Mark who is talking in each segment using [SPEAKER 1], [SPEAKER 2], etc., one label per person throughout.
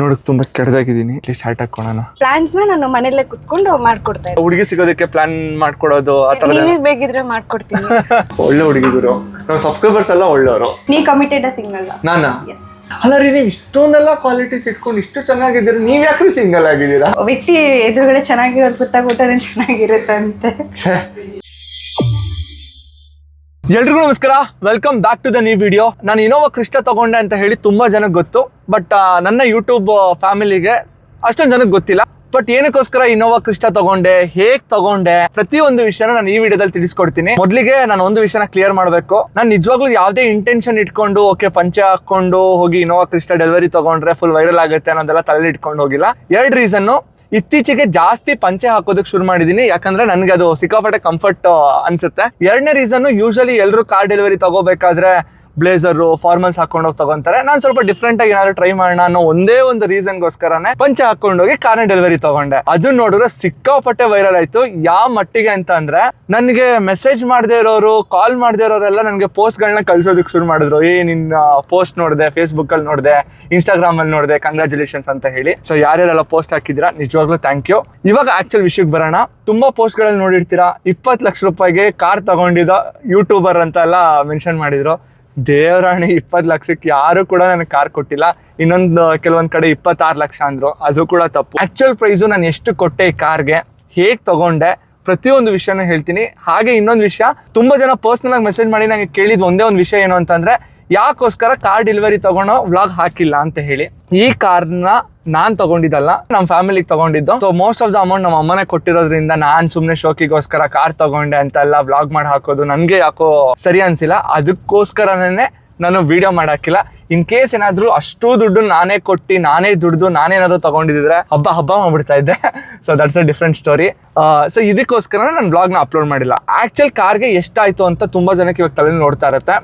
[SPEAKER 1] ನೋಡಕ್ ತುಂಬಾ ಕೆಟ್ಟದಾಗಿದ್ದೀನಿ. ಸ್ಟಾರ್ಟ್ ಹಾಕೋಣ.
[SPEAKER 2] ಪ್ಲಾನ್ಸ್ ನಾನು ಮನೆಯಲ್ಲೇ ಕುತ್ಕೊಂಡು ಮಾಡ್ಕೊಡ್ತಾ ಇದ್ದೀನಿ.
[SPEAKER 1] ಹುಡುಗಿ ಸಿಗೋದಕ್ಕೆ ಪ್ಲಾನ್ ಮಾಡ್ಕೊಡೋದು ಆತರ
[SPEAKER 2] ನೀವೇ ಬೇಕಿದ್ರೆ ಮಾಡ್ಕೊಡ್ತೀನಿ.
[SPEAKER 1] ಒಳ್ಳೆ ಹುಡುಗಿದ್ರು ನಮ್ಮ ಸಬ್ಸ್ಕ್ರೈಬರ್ಸ್ ಎಲ್ಲ ಒಳ್ಳೆಯವರು.
[SPEAKER 2] ನೀ ಕಮಿಟೆಡ್ ಸಿಂಗಲ್?
[SPEAKER 1] ನಾನಾ?
[SPEAKER 2] ಎಸ್.
[SPEAKER 1] ಅಲ್ಲ ರೀ, ನೀವು ಇಷ್ಟೊಂದೆಲ್ಲ ಕ್ವಾಲಿಟೀಸ್ ಇಟ್ಕೊಂಡು ಇಷ್ಟು ಚೆನ್ನಾಗಿದ್ದೀರಾ, ನೀವ್ ಯಾಕ್ರಿ ಸಿಂಗಲ್ ಆಗಿದ್ದೀರಾ?
[SPEAKER 2] ವ್ಯಕ್ತಿ ಎದುರುಗಡೆ ಚೆನ್ನಾಗಿರೋದು ಗೊತ್ತಾಗ್ಬಿಟ್ರೆ ಚೆನ್ನಾಗಿರುತ್ತಂತೆ.
[SPEAKER 1] ಎಲ್ರಿಗೂ ನಮಸ್ಕಾರ, welcome back to the new video. ನಾನು ಇನೋವಾ ಕ್ರಿಸ್ಟಾ ತಗೊಂಡೆ ಅಂತ ಹೇಳಿ ತುಂಬಾ ಜನಕ್ಕೆ ಗೊತ್ತು, ಬಟ್ ನನ್ನ ಯೂಟ್ಯೂಬ್ ಫ್ಯಾಮಿಲಿಗೆ ಅಷ್ಟೊಂದು ಜನಕ್ಕೆ ಗೊತ್ತಿಲ್ಲ. ಬಟ್ ಏನಕ್ಕೋಸ್ಕರ ಇನೋವಾ ಕ್ರಿಸ್ಟಾ ತಗೊಂಡೆ, ಹೇಗ್ ತಗೊಂಡೆ, ಪ್ರತಿಯೊಂದು ವಿಷಯನ ನಾನು ಈ ವಿಡಿಯೋದಲ್ಲಿ ತಿಳಿಸ್ಕೊಡ್ತೀನಿ. ಮೊದಲಿಗೆ ನಾನು ಒಂದು ವಿಷಯನ ಕ್ಲಿಯರ್ ಮಾಡಬೇಕು. ನಾನು ನಿಜವಾಗ್ಲೂ ಯಾವುದೇ ಇಂಟೆನ್ಷನ್ ಇಟ್ಕೊಂಡು ಓಕೆ ಪಂಚೆ ಹಾಕೊಂಡು ಹೋಗಿ ಇನೋವಾ ಕ್ರಿಸ್ಟಾ ಡೆಲಿವರಿ ತಗೊಂಡ್ರೆ ಫುಲ್ ವೈರಲ್ ಆಗುತ್ತೆ ಅನ್ನೋದೆಲ್ಲ ತಲೆ ಇಟ್ಕೊಂಡು ಹೋಗಿಲ್ಲ. ಎರಡು ರೀಸನ್ನು. ಇತ್ತೀಚೆಗೆ ಜಾಸ್ತಿ ಪಂಚೆ ಹಾಕೋದಕ್ಕೆ ಶುರು ಮಾಡಿದೀನಿ, ಯಾಕಂದ್ರೆ ನನ್ಗೆ ಅದು ಸಿಕ್ಕಾಪಟ್ಟೆ ಕಂಫರ್ಟ್ ಅನ್ಸುತ್ತೆ. ಎರಡನೇ ರೀಸನ್, ಯೂಶಲಿ ಎಲ್ಲರೂ ಕಾರ್ ಡೆಲಿವರಿ ತಗೋಬೇಕಾದ್ರೆ ಬ್ಲೇಸರು ಫಾರ್ಮಲ್ಸ್ ಹಾಕೊಂಡೋಗಿ ತಗೊಂತಾರೆ. ನಾನು ಸ್ವಲ್ಪ ಡಿಫ್ರೆಂಟ್ ಆಗಿ ಏನಾದ್ರು ಟ್ರೈ ಮಾಡೋಣ ಅನ್ನೋ ಒಂದೇ ಒಂದು ರೀಸನ್ಗೋಸ್ಕರನೇ ಪಂಚೆ ಹಾಕೊಂಡೋಗಿ ಕಾರ್ನ ಡೆಲಿವರಿ ತಗೊಂಡೆ. ಅದು ನೋಡಿದ್ರೆ ಸಿಕ್ಕಾಪಟ್ಟೆ ವೈರಲ್ ಆಯ್ತು. ಯಾವ ಮಟ್ಟಿಗೆ ಅಂತ ಅಂದ್ರೆ, ನನಗೆ ಮೆಸೇಜ್ ಮಾಡದೇ ಇರೋರು, ಕಾಲ್ ಮಾಡದೇ ಇರೋರೆಲ್ಲ ನನಗೆ ಪೋಸ್ಟ್ಗಳನ್ನ ಕಳ್ಸೋದಕ್ಕೆ ಶುರು ಮಾಡಿದ್ರು. ನಿನ್ನ ಪೋಸ್ಟ್ ನೋಡಿದೆ, ಫೇಸ್ಬುಕ್ ಅಲ್ಲಿ ನೋಡಿದೆ, ಇನ್ಸ್ಟಾಗ್ರಾಮ್ ಅಲ್ಲಿ ನೋಡಿದೆ, ಕಂಗ್ರಾಚುಲೇಷನ್ಸ್ ಅಂತ ಹೇಳಿ. ಸೊ ಯಾರ್ಯಾರೆಲ್ಲ ಪೋಸ್ಟ್ ಹಾಕಿದ್ರಾ ನಿಜವಾಗ್ಲೂ ಥ್ಯಾಂಕ್ ಯು. ಇವಾಗ ಆಕ್ಚುಲ್ ವಿಷಯಕ್ಕೆ ಬರೋಣ. ತುಂಬಾ ಪೋಸ್ಟ್ ಗಳಲ್ಲಿ ನೋಡಿರ್ತೀರಾ 20 ಲಕ್ಷ ರೂಪಾಯಿಗೆ ಕಾರ್ ತಗೊಂಡಿದ್ದ ಯೂಟ್ಯೂಬರ್ ಅಂತ ಎಲ್ಲ ಮೆನ್ಷನ್ ಮಾಡಿದ್ರು. ದೇವರಾಣಿ, 20 ಲಕ್ಷಕ್ಕೆ ಯಾರು ಕೂಡ ನನಗೆ ಕಾರ್ ಕೊಟ್ಟಿಲ್ಲ. ಇನ್ನೊಂದು ಕೆಲವೊಂದ್ ಕಡೆ 26 ಲಕ್ಷ ಅಂದ್ರು, ಅದು ಕೂಡ ತಪ್ಪು. ಆಕ್ಚುಯಲ್ ಪ್ರೈಸು ನಾನು ಎಷ್ಟು ಕೊಟ್ಟೆ ಈ ಕಾರ್ಗೆ, ಹೇಗ್ ತಗೊಂಡೆ, ಪ್ರತಿಯೊಂದು ವಿಷಯನೂ ಹೇಳ್ತೀನಿ. ಹಾಗೆ ಇನ್ನೊಂದು ವಿಷಯ, ತುಂಬಾ ಜನ ಪರ್ಸನಲ್ ಆಗಿ ಮೆಸೇಜ್ ಮಾಡಿ ನಂಗೆ ಕೇಳಿದ್ ಒಂದೇ ಒಂದು ವಿಷಯ ಏನು ಅಂತಂದ್ರೆ, ಯಾಕೋಸ್ಕರ ಕಾರ್ ಡೆಲಿವರಿ ತಗೊಂಡೋ ವ್ಲಾಗ್ ಹಾಕಿಲ್ಲ ಅಂತ ಹೇಳಿ. ಈ ಕಾರ್ನ ನಾನ್ ತಗೊಂಡಿದ್ದಲ್ಲ, ನಮ್ಮ ಫ್ಯಾಮಿಲಿಗೆ ತಗೊಂಡಿದ್ದು. So most of the amount ನಮ್ಮ ಅಮ್ಮನೇ ಕೊಟ್ಟಿರೋದ್ರಿಂದ ನಾನ್ ಸುಮ್ನೆ ಶೋಕಿಗೋಸ್ಕರ ಕಾರ್ ತಗೊಂಡೆ ಅಂತ ಎಲ್ಲ ವ್ಲಾಗ್ ಮಾಡಿ ಹಾಕೋದು ನನ್ಗೆ ಯಾಕೋ ಸರಿ ಅನ್ಸಿಲ್ಲ. ಅದಕ್ಕೋಸ್ಕರನೇ ನಾನು ವಿಡಿಯೋ ಮಾಡಾಕಿಲ್ಲ. ಇನ್ ಕೇಸ್ ಏನಾದ್ರು ಅಷ್ಟು ದುಡ್ಡು ನಾನೇ ಕೊಟ್ಟು ನಾನೇ ದುಡ್ದು ನಾನೇನಾದ್ರು ತಗೊಂಡಿದ್ರೆ ಹಬ್ಬ ಮಾಡ್ಬಿಡ್ತಾ ಇದ್ದೆ. So that's a different story. So ಇದಕ್ಕೋಸ್ಕರ ನಾನು ವ್ಲಾಗ್ನ ಅಪ್ಲೋಡ್ ಮಾಡಿಲ್ಲ. ಆಕ್ಚುಲ್ ಕಾರ್ಗೆ ಎಷ್ಟಾಯ್ತು ಅಂತ ತುಂಬಾ ಜನಕ್ಕೆ ಇವಾಗ ತಲೆ ನೋಡ್ತಾ ಇರುತ್ತೆ.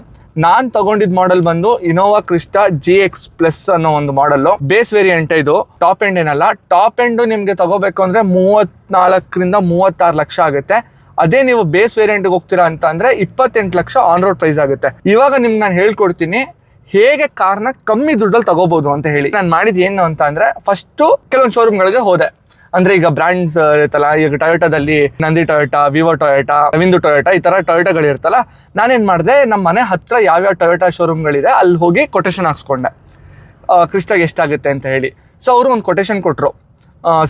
[SPEAKER 1] ನಾನ್ ತಗೊಂಡಿದ್ ಮಾಡೆಲ್ ಬಂದು ಇನೋವಾ ಕ್ರಿಸ್ಟಾ GX ಪ್ಲಸ್ ಅನ್ನೋ ಒಂದು ಮಾಡೆಲ್. ಬೇಸ್ ವೇರಿಯಂಟ್ ಇದು, ಟಾಪ್ ಎಂಡ್ ಏನಲ್ಲ. ಟಾಪ್ ಎಂಡ್ ನಿಮ್ಗೆ ತಗೋಬೇಕು ಅಂದ್ರೆ 34 ರಿಂದ 36 ಲಕ್ಷ ಆಗುತ್ತೆ. ಅದೇ ನೀವು ಬೇಸ್ ವೇರಿಯಂಟ್ ಹೋಗ್ತೀರಾ ಅಂತ ಅಂದ್ರೆ 28 ಲಕ್ಷ ಆನ್ ರೋಡ್ ಪ್ರೈಸ್ ಆಗುತ್ತೆ. ಇವಾಗ ನಿಮ್ಗೆ ನಾನು ಹೇಳ್ಕೊಡ್ತೀನಿ ಹೇಗೆ ಕಾರ್ನ ಕಮ್ಮಿ ದುಡ್ಡಲ್ಲಿ ತಗೋಬಹುದು ಅಂತ ಹೇಳಿ. ನಾನು ಮಾಡಿದ್ ಏನು ಅಂತ ಅಂದ್ರೆ, ಫಸ್ಟ್ ಕೆಲವೊಂದು ಶೋರೂಮ್ಗಳಿಗೆ ಹೋದೆ. ಅಂದ್ರೆ ಈಗ ಬ್ರ್ಯಾಂಡ್ಸ್ ಇರುತ್ತಲ್ಲ, ಈಗ ಟೊಯೋಟಾದಲ್ಲಿ ನಂದಿ ಟೊಯೋಟಾ, ವಿವೋ ಟೊಯೋಟಾ, ಅವಿಂದು ಟೊಯೋಟಾ, ಈ ತರ ಟೊಯೋಟಾಗಳು ಇರುತ್ತಲ್ಲ. ನಾನೇನ್ ಮಾಡಿದೆ, ನಮ್ಮ ಮನೆ ಹತ್ರ ಯಾವ್ಯಾವ ಟೊಯೋಟಾ ಶೋರೂಮ್ಗಳಿದೆ ಅಲ್ಲಿ ಹೋಗಿ ಕೊಟೇಶನ್ ಹಾಕ್ಸ್ಕೊಂಡೆ, ಕ್ರಿಸ್ಟಾಗೆ ಎಷ್ಟಾಗುತ್ತೆ ಅಂತ ಹೇಳಿ. ಸೊ ಅವರು ಒಂದು ಕೊಟೇಶನ್ ಕೊಟ್ಟರು.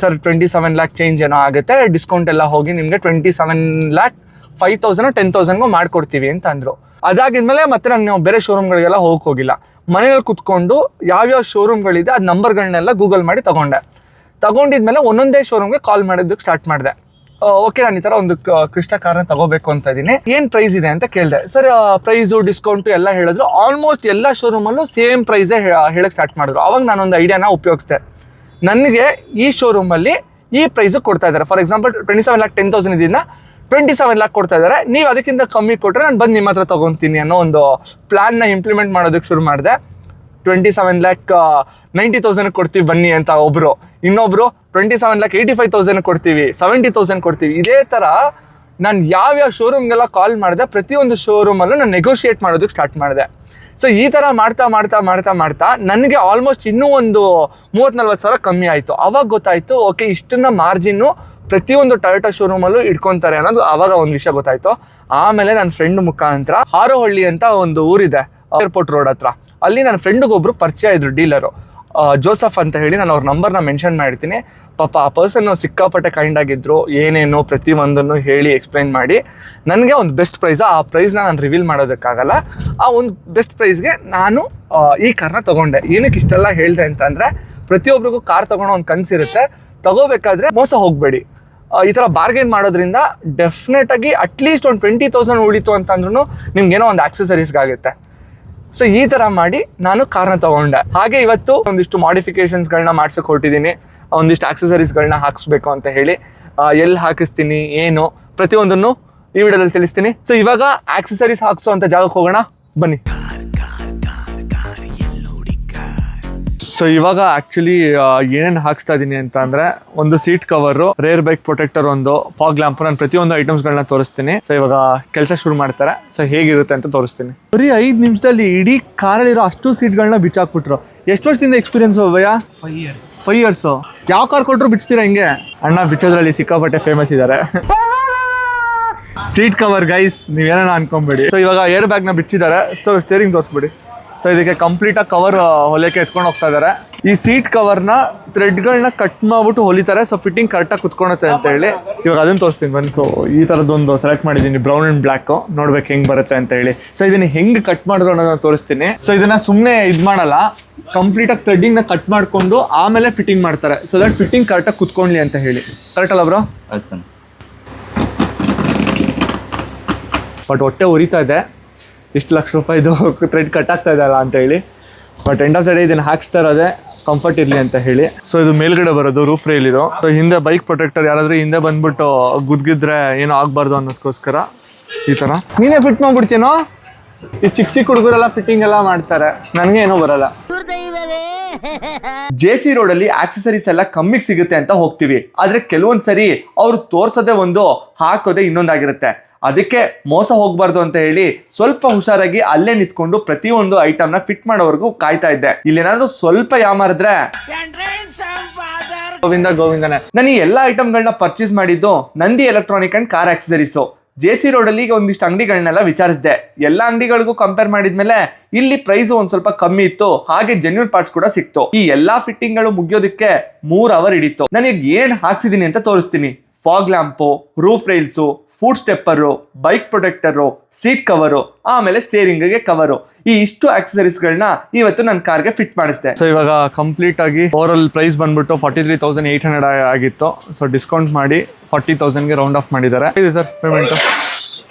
[SPEAKER 1] ಸರ್ 27 ಲ್ಯಾಕ್ ಚೇಂಜ್ ಏನೋ ಆಗುತ್ತೆ, ಡಿಸ್ಕೌಂಟ್ ಎಲ್ಲ ಹೋಗಿ ನಿಮಗೆ 27 ಲ್ಯಾಕ್ 5,000 10,000 ಮಾಡ್ಕೊಡ್ತೀವಿ ಅಂತ ಅಂದ್ರು. ಅದಾಗಿದ್ಮೇಲೆ ಮತ್ತೆ ನಾನು ಬೇರೆ ಶೋರೂಮ್ಗಳಿಗೆಲ್ಲ ಹೋಗಿಲ್ಲ. ಮನೇಲಿ ಕುತ್ಕೊಂಡು ಯಾವ್ಯಾವ ಶೋರೂಮ್ಗಳಿದೆ ಅದ್ ನಂಬರ್ಗಳನ್ನೆಲ್ಲ ಗೂಗಲ್ ಮಾಡಿ ತಗೊಂಡಿದ್ಮೇಲೆ ಒಂದೊಂದೇ ಶೋರೂಮ್ಗೆ ಕಾಲ್ ಮಾಡೋದಕ್ಕೆ ಸ್ಟಾರ್ಟ್ ಮಾಡಿದೆ. ಓಕೆ, ನಾನು ಈ ಥರ ಒಂದು ಕ್ರಿಸ್ಟಾ ಕಾರ್ನ ತಗೋಬೇಕು ಅಂತ ಇದ್ದೀನಿ, ಏನು ಪ್ರೈಸ್ ಇದೆ ಅಂತ ಕೇಳಿದೆ. ಸರ್ ಪ್ರೈಸು ಡಿಸ್ಕೌಂಟು ಎಲ್ಲ ಹೇಳಿದ್ರು. ಆಲ್ಮೋಸ್ಟ್ ಎಲ್ಲ ಶೋರೂಮಲ್ಲೂ ಸೇಮ್ ಪ್ರೈಸೇ ಹೇಳಕ್ಕೆ ಸ್ಟಾರ್ಟ್ ಮಾಡಿದ್ರು. ಅವಾಗ ನಾನೊಂದು ಐಡಿಯಾನ ಉಪಯೋಗಿಸಿದೆ. ನನಗೆ ಈ ಶೋರೂಮಲ್ಲಿ ಈ ಪ್ರೈಸು ಕೊಡ್ತಾ ಇದ್ದಾರೆ. ಫಾರ್ ಎಕ್ಸಾಂಪಲ್ 27 ಲ್ಯಾಕ್ 10,000 ಇದನ್ನ 27 ಲ್ಯಾಕ್ ಕೊಡ್ತಾ ಇದ್ದಾರೆ. ನೀವು ಅದಕ್ಕಿಂತ ಕಮ್ಮಿ ಕೊಟ್ಟರೆ ನಾನು ಬಂದು ನಿಮ್ಮ ಹತ್ರ ತೊಗೊತೀನಿ ಅನ್ನೋ ಒಂದು ಪ್ಲಾನ್ನ ಇಂಪ್ಲಿಮೆಂಟ್ ಮಾಡೋದಕ್ಕೆ ಶುರು ಮಾಡಿದೆ. 27 ಲ್ಯಾಕ್ 90,000 ಕೊಡ್ತೀವಿ ಬನ್ನಿ ಅಂತ ಒಬ್ರು, ಇನ್ನೊಬ್ರು 27 ಲ್ಯಾಕ್ 85,000 ಕೊಡ್ತೀವಿ, 70,000 ಕೊಡ್ತೀವಿ. ಇದೇ ಥರ ನಾನು ಯಾವ್ಯಾವ ಶೋರೂಮ್ಗೆಲ್ಲ ಕಾಲ್ ಮಾಡಿದೆ, ಪ್ರತಿಯೊಂದು ಶೋರೂಮಲ್ಲೂ ನಾನು ನೆಗೋಷಿಯೇಟ್ ಮಾಡೋದಕ್ಕೆ ಸ್ಟಾರ್ಟ್ ಮಾಡಿದೆ. ಸೊ ಈ ಥರ ಮಾಡ್ತಾ ನನಗೆ ಆಲ್ಮೋಸ್ಟ್ ಇನ್ನೂ ಒಂದು 30-40 ಸಾವಿರ ಕಮ್ಮಿ ಆಯಿತು. ಅವಾಗ ಗೊತ್ತಾಯಿತು, ಓಕೆ ಇಷ್ಟನ್ನ ಮಾರ್ಜಿನ್ನು ಪ್ರತಿಯೊಂದು ಟೊಯೋಟಾ ಶೋರೂಮಲ್ಲೂ ಇಟ್ಕೊತಾರೆ ಅನ್ನೋದು ಅವಾಗ ಒಂದು ವಿಷಯ ಗೊತ್ತಾಯಿತು. ಆಮೇಲೆ ನನ್ನ ಫ್ರೆಂಡ್ ಮುಖಾಂತರ ಹಾರೋಹಳ್ಳಿ ಅಂತ ಒಂದು ಊರಿದೆ ಏರ್ಪೋರ್ಟ್ ರೋಡ್ ಹತ್ರ, ಅಲ್ಲಿ ನನ್ನ ಫ್ರೆಂಡ್ಗೆ ಒಬ್ರು ಪರಿಚಯ ಇದ್ರು, ಡೀಲರು ಜೋಸಫ್ ಅಂತ ಹೇಳಿ. ನಾನು ಅವ್ರ ನಂಬರ್ನ ಮೆನ್ಷನ್ ಮಾಡಿರ್ತೀನಿ. ಪಾಪ ಆ ಪರ್ಸನ್ ಸಿಕ್ಕಾಪಟ್ಟೆ ಕೈಂಡ್ ಆಗಿದ್ರು. ಏನೇನು ಪ್ರತಿಯೊಂದನ್ನು ಹೇಳಿ ಎಕ್ಸ್ಪ್ಲೈನ್ ಮಾಡಿ ನನಗೆ ಒಂದು ಬೆಸ್ಟ್ ಪ್ರೈಸ್, ಆ ಪ್ರೈಸ್ನ ನಾನು ರಿವೀಲ್ ಮಾಡೋದಕ್ಕಾಗಲ್ಲ, ಆ ಒಂದು ಬೆಸ್ಟ್ ಪ್ರೈಸ್ಗೆ ನಾನು ಈ ಕಾರ್ನ ತೊಗೊಂಡೆ. ಏನಕ್ಕೆ ಇಷ್ಟೆಲ್ಲ ಹೇಳಿದೆ ಅಂತ ಅಂದರೆ, ಪ್ರತಿಯೊಬ್ಬರಿಗೂ ಕಾರ್ ತೊಗೊಳೋ ಒಂದು ಕನಸಿರುತ್ತೆ. ತಗೋಬೇಕಾದ್ರೆ ಮೋಸ ಹೋಗಬೇಡಿ. ಈ ಥರ ಬಾರ್ಗೇನ್ ಮಾಡೋದ್ರಿಂದ ಡೆಫಿನೆಟ್ ಆಗಿ ಅಟ್ಲೀಸ್ಟ್ ಒಂದು 20,000 ಉಳಿತು ಅಂತಂದ್ರೂ ನಿಮ್ಗೇನೋ ಒಂದು ಆಕ್ಸೆಸರೀಸ್ಗಾಗುತ್ತೆ. ಸೊ ಈ ಥರ ಮಾಡಿ ನಾನು ಕಾರ್ನ ತಗೊಂಡೆ. ಹಾಗೆ ಇವತ್ತು ಒಂದಿಷ್ಟು ಮಾಡಿಫಿಕೇಶನ್ಸ್ಗಳನ್ನ ಮಾಡ್ಸೋಕೆ ಹೊರಟಿದ್ದೀನಿ, ಒಂದಿಷ್ಟು ಆಕ್ಸೆಸರೀಸ್ಗಳನ್ನ ಹಾಕಿಸ್ಬೇಕು ಅಂತ ಹೇಳಿ. ಎಲ್ಲಿ ಹಾಕಿಸ್ತೀನಿ, ಏನು, ಪ್ರತಿಯೊಂದನ್ನು ಈ ವಿಡಿಯೋದಲ್ಲಿ ತಿಳಿಸ್ತೀನಿ. ಸೊ ಇವಾಗ ಆಕ್ಸೆಸರೀಸ್ ಹಾಕ್ಸೋ ಅಂತ ಜಾಗಕ್ಕೆ ಹೋಗೋಣ ಬನ್ನಿ. ಸೊ ಇವಾಗ ಆಕ್ಚುಲಿ ಏನೇನು ಹಾಕ್ಸ್ತಾ ಇದೀನಿ ಅಂತ ಅಂದ್ರೆ ಒಂದು seat cover, rear bike protector, ಒಂದು ಫಾಗ್ ಲ್ಯಾಂಪ್, ನಾನು ಪ್ರತಿಯೊಂದು ಐಟಮ್ಸ್ ಗಳನ್ನ ತೋರಿಸ್ತೀನಿ. ಸೊ ಇವಾಗ ಕೆಲಸ ಶುರು ಮಾಡ್ತಾರೆ. ಸೊ ಹೇಗಿರುತ್ತೆ ಅಂತ ತೋರಿಸ್ತೀನಿ. ಬರೀ 5 ನಿಮಿಷದಲ್ಲಿ ಇಡೀ ಕಾರಲ್ಲಿರೋ ಅಷ್ಟು ಸೀಟ್ಗಳನ್ನ ಬಿಚ್ಚಾಕ್ಬಿಟ್ರು. ಎಷ್ಟು ವರ್ಷದಿಂದ ಎಕ್ಸ್ಪೀರಿಯನ್ಸ್ ಭಯ್ಯ? 5 ಇಯರ್ಸ್. ಯಾವ ಕಾರ್ ಕೊಟ್ಟರು ಬಿಚ್ತೀರಾ ಹಿಂಗೆ? ಅಣ್ಣ ಬಿಚ್ಚೋದ್ರಲ್ಲಿ ಸಿಕ್ಕಾಪಟ್ಟೆ ಫೇಮಸ್ ಇದ್ದಾರೆ. ಸೀಟ್ ಕವರ್ ಗೈಸ್, ನೀವೇನ ಅನ್ಕೊಂಬೇಡಿ. ಸೊ ಇವಾಗ ಏರ್ ಬ್ಯಾಗ್ ನ ಬಿಚ್ಚಿದ್ದಾರೆ. ಸೊ ಸ್ಟೇರಿಂಗ್ ತೋರಿಸ್ಬಿಡಿ. ಸೊ ಇದಕ್ಕೆ ಕಂಪ್ಲೀಟ್ ಆಗಿ ಕವರ್ ಹೊಲಿಯಕ್ಕೆ ಎತ್ಕೊಂಡು ಹೋಗ್ತಾ ಇದಾರೆ. ಈ ಸೀಟ್ ಕವರ್ನ ಥ್ರೆಡ್ಗಳನ್ನ ಕಟ್ ಮಾಡ್ಬಿಟ್ಟು ಹೊಲಿತಾರೆ. ಸೊ ಫಿಟ್ಟಿಂಗ್ ಕರೆಕ್ಟಾಗಿ ಕುತ್ಕೊಳುತ್ತೆ ಅಂತ ಹೇಳಿ ಇವಾಗ ಅದನ್ನ ತೋರಿಸ್ತೀನಿ ಬನ್ನಿ. ಸೊ ಈ ಥರದ್ದೊಂದು ಸೆಲೆಕ್ಟ್ ಮಾಡಿದ್ದೀನಿ, ಬ್ರೌನ್ ಅಂಡ್ ಬ್ಲ್ಯಾಕ್. ನೋಡ್ಬೇಕು ಹೆಂಗ್ ಬರುತ್ತೆ ಅಂತ ಹೇಳಿ. ಸೊ ಇದನ್ನ ಹೆಂಗ್ ಕಟ್ ಮಾಡಿದ್ರು ಅನ್ನೋದನ್ನ ತೋರಿಸ್ತೀನಿ. ಸೊ ಇದನ್ನ ಸುಮ್ಮನೆ ಇದು ಮಾಡಲ್ಲ, ಕಂಪ್ಲೀಟ್ ಆಗಿ ಥ್ರೆಡ್ಡಿಂಗ್ ನ ಕಟ್ ಮಾಡ್ಕೊಂಡು ಆಮೇಲೆ ಫಿಟ್ಟಿಂಗ್ ಮಾಡ್ತಾರೆ. ಸೊ ದಟ್ ಫಿಟ್ಟಿಂಗ್ ಕರೆಕ್ಟಾಗಿ ಕುತ್ಕೊಳ್ಳಿ ಅಂತ ಹೇಳಿ. ಕರೆಕ್ಟ್ ಅಲ್ಲ ಬ್ರೋ? ಬಟ್ ಹೊಟ್ಟೆ ಉರಿತಾ ಇದೆ, ಇಷ್ಟು ಲಕ್ಷ ರೂಪಾಯಿದು ಥ್ರೆಡ್ ಕಟ್ ಆಗ್ತಾ ಇದೆಯಲ್ಲ ಅಂತ ಹೇಳಿ. But end of the day ಇದನ್ನು ಹಾಕ್ಸ್ತಾ ಇರೋದೆ ಕಂಫರ್ಟ್ ಇರಲಿ ಅಂತ ಹೇಳಿ. ಸೊ ಇದು ಮೇಲ್ಗಡೆ ಬರೋದು ರೂಫ್ ರೈಲ್ ಇದು. ಸೊ ಹಿಂದೆ ಬೈಕ್ ಪ್ರೊಟೆಕ್ಟರ್, ಯಾರಾದ್ರೂ ಹಿಂದೆ ಬಂದ್ಬಿಟ್ಟು ಗುದ್ಗಿದ್ರೆ ಏನೋ ಆಗ್ಬಾರ್ದು ಅನ್ನೋದಕ್ಕೋಸ್ಕರ ಈ ಥರ. ನೀನೇ ಫಿಟ್ ಮಾಡ್ಬಿಡ್ತೀನೋ? ಈ ಚಿಕ್ಕ ಚಿಕ್ಕ ಹುಡುಗರೆಲ್ಲ ಫಿಟ್ಟಿಂಗ್ ಎಲ್ಲ ಮಾಡ್ತಾರೆ, ನನಗೆ ಏನೋ ಬರಲ್ಲ. JC ರೋಡಲ್ಲಿ ಆಕ್ಸೆಸರೀಸ್ ಎಲ್ಲ ಕಮ್ಮಿಗೆ ಸಿಗುತ್ತೆ ಅಂತ ಹೋಗ್ತೀವಿ. ಆದ್ರೆ ಕೆಲವೊಂದ್ ಸರಿ ಅವ್ರು ತೋರ್ಸೋದೇ ಒಂದು, ಹಾಕೋದೇ ಇನ್ನೊಂದಾಗಿರುತ್ತೆ. ಅದಕ್ಕೆ ಮೋಸ ಹೋಗ್ಬಾರ್ದು ಅಂತ ಹೇಳಿ ಸ್ವಲ್ಪ ಹುಷಾರಾಗಿ ಅಲ್ಲೇ ನಿಂತ್ಕೊಂಡು ಪ್ರತಿಯೊಂದು ಐಟಮ್ನ ಫಿಟ್ ಮಾಡೋವರೆಗೂ ಕಾಯ್ತಾ ಇದ್ದೆ. ಇಲ್ಲೇನಾದ್ರೂ ಸ್ವಲ್ಪ ಯಾಮಾರಿದ್ರೆ ಗೋವಿಂದನೇ. ನಾನು ಈ ಎಲ್ಲ ಐಟಮ್ಗಳನ್ನ ಪರ್ಚೇಸ್ ಮಾಡಿದ್ದು Nandi electronic and car accessories. JC ರೋಡಲ್ಲಿ ಒಂದಿಷ್ಟು ಅಂಗಡಿಗಳನ್ನೆಲ್ಲ ವಿಚಾರಿಸಿದೆ. ಎಲ್ಲ ಅಂಗಡಿಗಳಿಗೂ ಕಂಪೇರ್ ಮಾಡಿದ್ಮೇಲೆ ಇಲ್ಲಿ ಪ್ರೈಸ್ ಒಂದ್ ಸ್ವಲ್ಪ ಕಮ್ಮಿ ಇತ್ತು, ಹಾಗೆ ಜೆನ್ಯೂನ್ ಪಾರ್ಟ್ಸ್ ಕೂಡ ಸಿಕ್ತು. ಈ ಎಲ್ಲಾ ಫಿಟ್ಟಿಂಗ್ ಗಳು ಮುಗಿಯೋದಕ್ಕೆ 3 ಅವರ್ ಹಿಡಿತು. ನನಗೆ ಏನ್ ಹಾಕ್ಸಿದೀನಿ ಅಂತ ತೋರಿಸ್ತೀನಿ. Fog lamp, roof rails, foot stepper, bike protector, seat cover, ಆಮೇಲೆ ಸ್ಟೇರಿಂಗ್ಗೆ ಕವರು, ಈ ಇಷ್ಟು ಆಕ್ಸೆಸರೀಸ್ಗಳನ್ನ ಇವತ್ತು ನನ್ನ ಕಾರ್ಗೆ ಫಿಟ್ ಮಾಡಿಸಿದೆ. ಸೊ ಇವಾಗ ಕಂಪ್ಲೀಟ್ ಆಗಿ ಓವರ್ ಪ್ರೈಸ್ ಬಂದ್ಬಿಟ್ಟು 43,800 ಆಗಿತ್ತು. ಸೊ ಡಿಸ್ಕೌಂಟ್ ಮಾಡಿ 40,000ಗೆ ರೌಂಡ್ ಆಫ್ ಮಾಡಿದ್ದಾರೆ. ಇದು ಸರ್ ಪೇಮೆಂಟ್.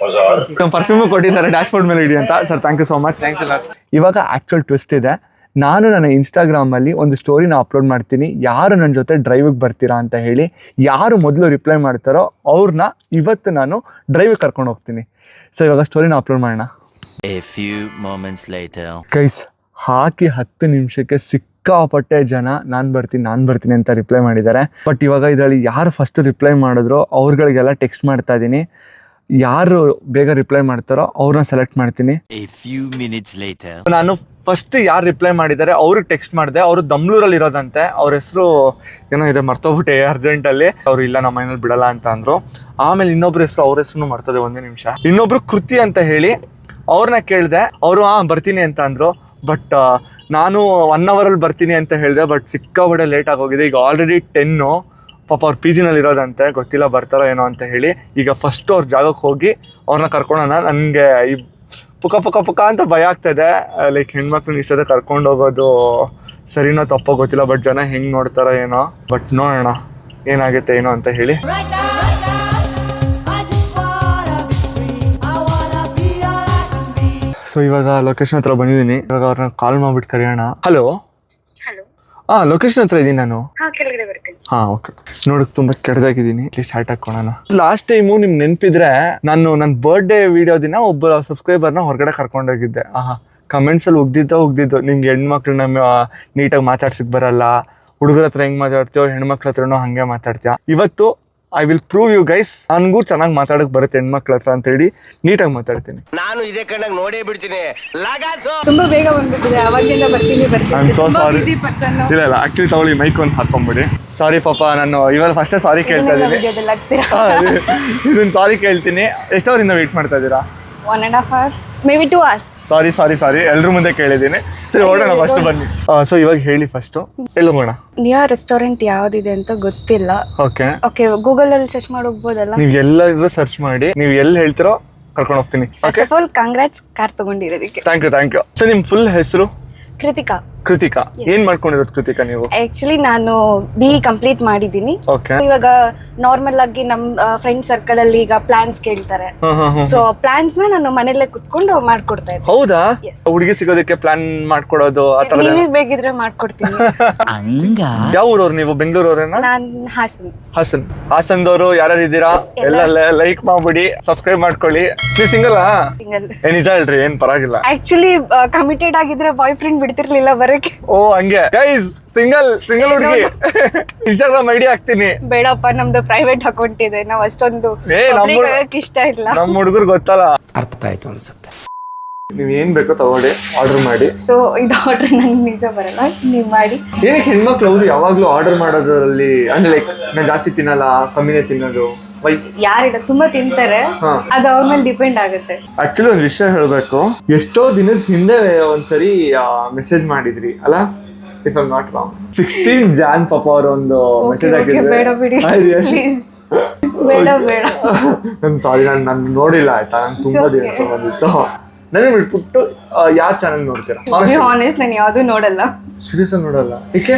[SPEAKER 1] ಪರ್ಫ್ಯೂಮು ಕೊಟ್ಟಿದ್ದಾರೆ ಡ್ಯಾಶ್ ಬೋರ್ಡ್ ಮೇಲೆ ಇಡಿ ಅಂತ. Sir thank you so much. ಇವಾಗ ಆಕ್ಚುಯಲ್ ಟ್ವಿಸ್ಟ್ ಇದೆ. ನಾನು ನನ್ನ ಇನ್ಸ್ಟಾಗ್ರಾಮಲ್ಲಿ ಒಂದು ಸ್ಟೋರಿನ ಅಪ್ಲೋಡ್ ಮಾಡ್ತೀನಿ, ಯಾರು ನನ್ನ ಜೊತೆ ಡ್ರೈವಿಗೆ ಬರ್ತೀರಾ ಅಂತ ಹೇಳಿ. ಯಾರು ಮೊದಲು ರಿಪ್ಲೈ ಮಾಡ್ತಾರೋ ಅವ್ರನ್ನ ಇವತ್ತು ನಾನು ಡ್ರೈವಿಗೆ ಕರ್ಕೊಂಡು ಹೋಗ್ತೀನಿ. ಸೊ ಇವಾಗ ಸ್ಟೋರಿನ ಅಪ್ಲೋಡ್ ಮಾಡೋಣ. ಗೈಸ್, ಹಾಕಿ 10 ನಿಮಿಷಕ್ಕೆ ಸಿಕ್ಕಾಪಟ್ಟೆ ಜನ ನಾನು ಬರ್ತೀನಿ ಅಂತ ರಿಪ್ಲೈ ಮಾಡಿದ್ದಾರೆ. ಬಟ್ ಇವಾಗ ಇದರಲ್ಲಿ ಯಾರು ಫಸ್ಟ್ ರಿಪ್ಲೈ ಮಾಡಿದ್ರು ಅವ್ರುಗಳಿಗೆಲ್ಲ ಟೆಕ್ಸ್ಟ್ ಮಾಡ್ತಾ ಇದ್ದೀನಿ. ಯಾರು ಬೇಗ ರಿಪ್ಲೈ ಮಾಡ್ತಾರೋ ಅವ್ರನ್ನ ಸೆಲೆಕ್ಟ್ ಮಾಡ್ತೀನಿ. ನಾನು ಫಸ್ಟ್ ಯಾರು ರಿಪ್ಲೈ ಮಾಡಿದ್ದಾರೆ ಅವ್ರಿಗೆ ಟೆಕ್ಸ್ಟ್ ಮಾಡಿದೆ. ಅವರು ದಮ್ಲೂರಲ್ಲಿ ಇರೋದಂತೆ. ಅವ್ರ ಹೆಸರು ಏನೋ ಇದೆ, ಮರ್ತೋಗ್ಬಿಟ್ಟೆ ಅರ್ಜೆಂಟಲ್ಲಿ. ಅವ್ರು ಇಲ್ಲ ನಮ್ಮ ಮನೇಲಿ ಬಿಡಲ್ಲ ಅಂತ ಅಂದ್ರು. ಆಮೇಲೆ ಇನ್ನೊಬ್ರು ಹೆಸರು, ಅವ್ರ ಹೆಸರು ಮರ್ತದೆ, 1 ನಿಮಿಷ. ಇನ್ನೊಬ್ರು ಕೃತಿ ಅಂತ ಹೇಳಿ ಅವ್ರನ್ನ ಕೇಳಿದೆ. ಅವರು ಬರ್ತೀನಿ ಅಂತ ಅಂದ್ರು. ಬಟ್ ನಾನು 1 ಅವರಲ್ಲಿ ಬರ್ತೀನಿ ಅಂತ ಹೇಳಿದೆ. ಬಟ್ ಸಿಕ್ಕಾಬಿಡೆ ಲೇಟ್ ಆಗೋಗಿದೆ. ಈಗ ಆಲ್ರೆಡಿ 10. ಪಾಪ ಅವ್ರು PG ನಲ್ಲಿ ಇರೋದಂತೆ, ಗೊತ್ತಿಲ್ಲ ಬರ್ತಾರೋ ಏನೋ ಅಂತ ಹೇಳಿ. ಈಗ ಫಸ್ಟ್ ಅವ್ರ ಜಾಗಕ್ಕೆ ಹೋಗಿ ಅವ್ರನ್ನ ಕರ್ಕೊಳ್ಳೋಣ. ನನಗೆ ಈ ಪುಕ ಅಂತ ಭಯ ಆಗ್ತಾಯಿದೆ. ಲೈಕ್ ಹೆಣ್ಮಕ್ಳನ್ನ ಇಷ್ಟೊತ್ತೆ ಕರ್ಕೊಂಡು ಹೋಗೋದು ಸರಿನೋ ತಪ್ಪೋ ಗೊತ್ತಿಲ್ಲ. ಬಟ್ ಜನ ಹೆಂಗೆ ನೋಡ್ತಾರೋ ಏನೋ. ಬಟ್ ನೋಡೋಣ ಏನಾಗುತ್ತೆ ಏನೋ ಅಂತ ಹೇಳಿ. ಸೊ ಇವಾಗ ಲೊಕೇಶನ್ ಹತ್ರ ಬಂದಿದ್ದೀನಿ. ಇವಾಗ ಅವ್ರನ್ನ ಕಾಲ್ ಮಾಡ್ಬಿಟ್ಟು ಕರೆಯೋಣ. ಹಲೋ. ಲೊಕೇಶನ್ ಹತ್ರ ಇದ್ದೀನಿ ನಾನು. ಓಕೆ. ನೋಡಕ್ ತುಂಬಾ ಕೆಟ್ಟದಾಗಿದ್ದೀನಿ. ಸ್ಟಾರ್ಟ್ ಹಾಕೋಣ. ಲಾಸ್ಟ್ ಟೈಮು ನಿಮ್ಗೆ ನೆನಪಿದ್ರೆ ನಾನು ನನ್ನ ಬರ್ಡೇ ವಿಡಿಯೋ ದಿನ ಒಬ್ಬ ಸಬ್ಸ್ಕ್ರೈಬರ್ನ ಹೊರಗಡೆ ಕರ್ಕೊಂಡೋಗಿದ್ದೆ. ಕಮೆಂಟ್ಸ್ ಅಲ್ಲಿ ಉಗ್ದಿದ್ದು ನಿಂಗೆ ಹೆಣ್ಮಕ್ಳನ್ನ ನೀಟಾಗಿ ಮಾತಾಡ್ಸಕ್ ಬರಲ್ಲ, ಹುಡುಗರ ಹತ್ರ ಹೆಂಗ್ ಮಾತಾಡ್ತೀಯೋ ಹೆಣ್ಮಕ್ಳ ಹತ್ರನೂ ಹಂಗೆ ಮಾತಾಡ್ತೀಯ. ಇವತ್ತು I will prove you guys, ನನ್ಗೂ ಚೆನ್ನಾಗಿ ಮಾತಾಡಕ್ ಬರುತ್ತೆ ಹೆಣ್ಮಕ್ಳ ಹತ್ರ ಅಂತ ಹೇಳಿ ನೀಟಾಗಿ ಮಾತಾಡ್ತೀನಿ.
[SPEAKER 3] ನಾನು ಇದೇ ಕಣ್ಣಾಗ ನೋಡೇ ಬಿಡ್ತೀನಿ.
[SPEAKER 2] ತುಂಬಾ ಬೇಗ ಬಂದ್ಬಿಟ್ಟಿದೆ. ಅವಾಗಿಂದ ಬರ್ತೀನಿ.
[SPEAKER 1] I am so sorry. ಇಲ್ಲ ಆಕ್ಚುಲಿ ತಗೊಳ್ಳಿ, ಮೈಕ್ ಒಂದು ಹಾಕೊಂಬಿಡಿ. ಸಾರಿ ಪಾಪ, ನಾನು ಇವಾಗ ಫಸ್ಟೇ ಸಾರಿ ಕೇಳ್ತಾ ಇದ್ದೀನಿ. ಇದನ್ನ ಸಾರಿ ಕೇಳ್ತೀನಿ. ಎಷ್ಟು ಅವರಿಂದ ವೇಟ್ ಮಾಡ್ತಾ ಇದ್ದೀರಾ?
[SPEAKER 2] 1.5 hours, maybe 2 hours.
[SPEAKER 1] ಸಾರಿ ಎಲ್ರ ಮುಂದೆ ಕೇಳಿದ್ದೀನಿ. ಸರಿ ಹೊರಡೋಣ, ಫಸ್ಟ್ ಬನ್ನಿ. ಸೊ ಇವಾಗ ಹೇಳಿ ಫಸ್ಟ್ ಎಲ್ಲಿ ಹೋಗೋಣ?
[SPEAKER 2] ನಿಯರ್ ರೆಸ್ಟೋರೆಂಟ್ ಯಾವ್ದಿದೆ ಅಂತ ಗೊತ್ತಿಲ್ಲ.
[SPEAKER 1] ಓಕೆ,
[SPEAKER 2] ಗೂಗಲ್ ಅಲ್ಲಿ ಸರ್ಚ್ ಮಾಡಿ ಹೋಗ್ಬೋದಲ್ಲ?
[SPEAKER 1] ನೀವು ಎಲ್ಲಾದ್ರೂ ಸರ್ಚ್ ಮಾಡಿ, ನೀವು ಎಲ್ಲಿ ಹೇಳ್ತಿರೋ ಕರ್ಕೊಂಡು ಹೋಗ್ತೀನಿ.
[SPEAKER 2] First of all congrats car ತಗೊಂಡಿರೋದಕ್ಕೆ.
[SPEAKER 1] Thank you. ಸೊ ನಿಮ್ ಫುಲ್ ಹೆಸರು?
[SPEAKER 2] ಕೃತಿಕಾ.
[SPEAKER 1] ಏನ್ ಮಾಡ್ಕೊಂಡಿರೋದು ಕೃತಿಕಾ ನೀವು?
[SPEAKER 2] ಆಕ್ಚುಲಿ ನಾನು BE ಕಂಪ್ಲೀಟ್ ಮಾಡಿದ್ದೀನಿ. ಇವಾಗ ನಾರ್ಮಲ್ ಆಗಿ ನಮ್ ಫ್ರೆಂಡ್ ಸರ್ಕಲ್ ಅಲ್ಲಿ ಈಗ ಪ್ಲಾನ್ಸ್ ಕೇಳ್ತಾರೆ. ಸೊ ಪ್ಲಾನ್ಸ್ ನ ನಾನು ಮನೆಯಲ್ಲೇ ಕುತ್ಕೊಂಡು ಮಾಡ್ಕೊಡ್ತಾ ಇದ್ದೀನಿ.
[SPEAKER 1] ಹೌದಾ? ಹುಡುಗಿ ಸಿಗೋದಕ್ಕೆ ಪ್ಲಾನ್ ಮಾಡ್ಕೊಡೋದು ಆತರ
[SPEAKER 2] ನೀವೇ ಬೇಕಿದ್ರೆ ಮಾಡ್ಕೊಡ್ತೀನಿ.
[SPEAKER 1] ಯಾವ ಊರವ್ರು ನೀವು? ಬೆಂಗಳೂರವ್ರೇನಾ?
[SPEAKER 2] ನಾನ್
[SPEAKER 1] ಹಾಸನದವರು ಯಾರು ಇದ್ದೀರಾ? ಎಲ್ಲ ಲೈಕ್ ಮಾಡ್ಬಿಡಿ, ಸಬ್ಸ್ಕ್ರೈಬ್ ಮಾಡ್ಕೊಳ್ಳಿ. ನೀವು ಸಿಂಗಲ್? ನಿಜ ಹೇಳ್ರಿ, ಏನ್ ಪರವಾಗಿಲ್ಲ.
[SPEAKER 2] ಆಕ್ಚುಲಿ ಕಮಿಟೆಡ್ ಆಗಿದ್ರೆ ಬಾಯ್ ಫ್ರೆಂಡ್ ಬಿಡ್ತಿರ್ಲಿಲ್ಲ, ಬರಕ್ಕೆ.
[SPEAKER 1] ಓ ಹಂಗೆ ಗೈಸ್, ಸಿಂಗಲ್ ಹುಡುಗಿ. ಇನ್ಸ್ಟಾಗ್ರಾಮ್ ಐಡಿ ಹಾಕ್ತೀನಿ.
[SPEAKER 2] ಬೇಡಪ್ಪ, ನಮ್ದು ಪ್ರೈವೇಟ್ ಅಕೌಂಟ್ ಇದೆ, ನಾವ್ ಅಷ್ಟೊಂದು public ಆಗಕ್ಕೆ ಇಷ್ಟ ಇಲ್ಲ.
[SPEAKER 1] ನಮ್ಮ ಹುಡುಗರು ಗೊತ್ತಲ್ಲ. ಅರ್ಥ ಆಯ್ತು ಅನ್ಸುತ್ತೆ. ನೀವ್ ಏನ್ ಬೇಕೋ ತಗೊಳ್ಳಿ, ಆರ್ಡರ್ ಮಾಡಿ.
[SPEAKER 2] ಸೊ ಇದು ಆರ್ಡರ್ ನನ್ಗೆ ನಿಜ ಬರಲ್ಲ, ನೀವ್ ಮಾಡಿ.
[SPEAKER 1] ಏನಕ್ಕೆ ಹೆಣ್ಮಕ್ಳು ಅವರು ಯಾವಾಗ್ಲೂ ಆರ್ಡರ್ ಮಾಡೋದ್ರಲ್ಲಿ ಅಂದ್ರೆ ಲೈಕ್ ನಾನು ಜಾಸ್ತಿ ತಿನ್ನಲ್ಲ, ಕಮ್ಮಿನೇ ತಿನ್ನೋದು?
[SPEAKER 2] ಯಾರಿಲ್ಲ, ತುಂಬಾ ತಿಂತಾರೆ, ಅದು ಅವ್ರ ಮೇಲೆ ಡಿಪೆಂಡ್ ಆಗುತ್ತೆ.
[SPEAKER 1] ಆಕ್ಚುಲಿ ಒಂದ್ ವಿಷಯ ಹೇಳ್ಬೇಕು, ಎಷ್ಟೋ ದಿನದ ಹಿಂದೆ ಒಂದ್ಸರಿ ಮೆಸೇಜ್ ಮಾಡಿದ್ರಿ ಅಲ್ಲ, ಇಫ್ ಐ ನಾಟ್ ರಾಂಗ್, 16 ಜಾನ್ ಪಾಪ ಅವ್ರ ಒಂದು ಮೆಸೇಜ್ ಹಾಕಿದ್ರು.
[SPEAKER 2] ಬೇಡ ಬಿಡಿ ಪ್ಲೀಸ್, ಬೇಡ ಬೇಡ.
[SPEAKER 1] ನನ್ ಸಾರಿ, ನಾನು ನೋಡಿಲ್ಲ ಆಯ್ತಾ, ನಂಗೆ ತುಂಬಾ ದಿವಸ ಬಂದಿತ್ತು. ನನಗೆ ಬಿಟ್ಬಿಟ್ಟು ಯಾವ ಚಾನಲ್ ನೋಡ್ತೀರಾ?
[SPEAKER 2] ಆನೆಸ್ಟ್ ನಾನು ಯಾವ್ದು ನೋಡಲ್ಲ.
[SPEAKER 1] ಸೀರಿಯಸ್ ನೋಡಲ್ಲ? ಏಕೆ?